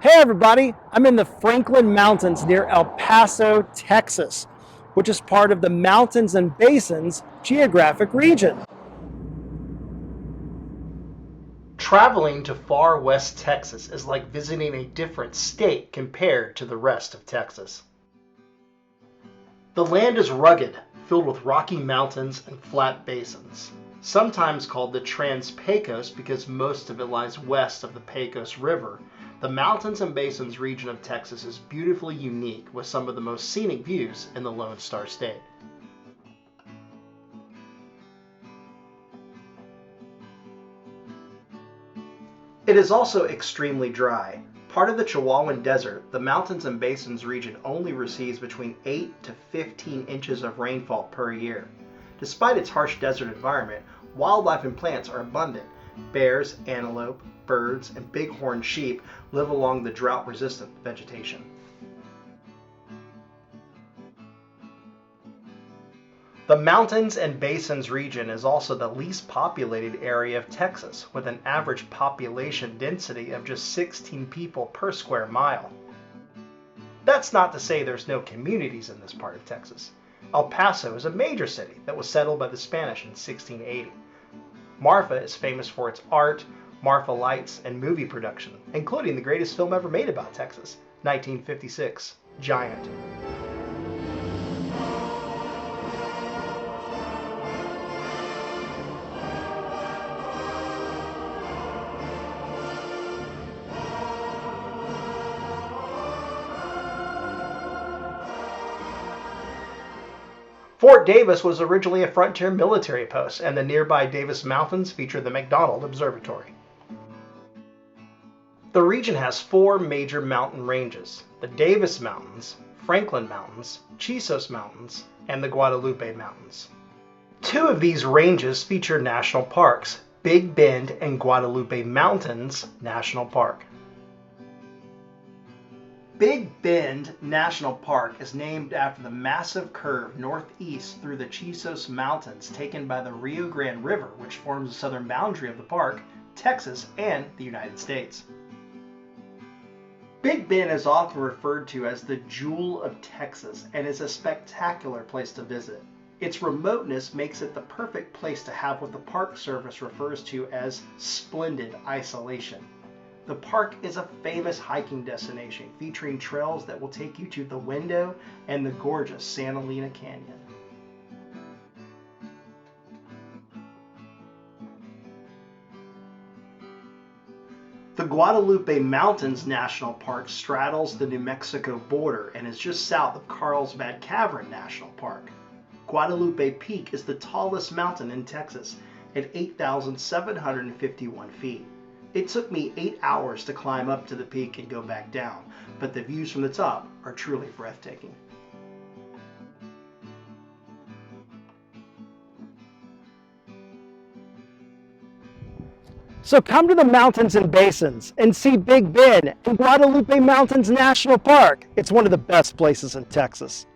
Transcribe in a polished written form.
Hey everybody, I'm in the Franklin Mountains near El Paso, Texas, which is part of the Mountains and Basins geographic region. Traveling to far west Texas is like visiting a different state compared to the rest of Texas. The land is rugged, filled with rocky mountains and flat basins, sometimes called the Trans-Pecos because most of it lies west of the Pecos River. The Mountains and Basins region of Texas is beautifully unique with some of the most scenic views in the Lone Star State. It is also extremely dry. Part of the Chihuahuan Desert, the Mountains and Basins region only receives between 8 to 15 inches of rainfall per year. Despite its harsh desert environment, wildlife and plants are abundant. Bears, antelope, birds, and bighorn sheep live along the drought-resistant vegetation. The Mountains and Basins region is also the least populated area of Texas, with an average population density of just 16 people per square mile. That's not to say there's no communities in this part of Texas. El Paso is a major city that was settled by the Spanish in 1680. Marfa is famous for its art, Marfa lights, and movie production, including the greatest film ever made about Texas, 1956, Giant. Fort Davis was originally a frontier military post, and the nearby Davis Mountains feature the McDonald Observatory. The region has four major mountain ranges: the Davis Mountains, Franklin Mountains, Chisos Mountains, and the Guadalupe Mountains. Two of these ranges feature national parks, Big Bend and Guadalupe Mountains National Park. Big Bend National Park is named after the massive curve northeast through the Chisos Mountains taken by the Rio Grande River, which forms the southern boundary of the park, Texas, and the United States. Big Bend is often referred to as the Jewel of Texas and is a spectacular place to visit. Its remoteness makes it the perfect place to have what the Park Service refers to as splendid isolation. The park is a famous hiking destination featuring trails that will take you to the Window and the gorgeous Santa Lena Canyon. The Guadalupe Mountains National Park straddles the New Mexico border and is just south of Carlsbad Cavern National Park. Guadalupe Peak is the tallest mountain in Texas at 8,751 feet. It took me 8 hours to climb up to the peak and go back down, but the views from the top are truly breathtaking. So come to the Mountains and Basins and see Big Bend and Guadalupe Mountains National Park. It's one of the best places in Texas.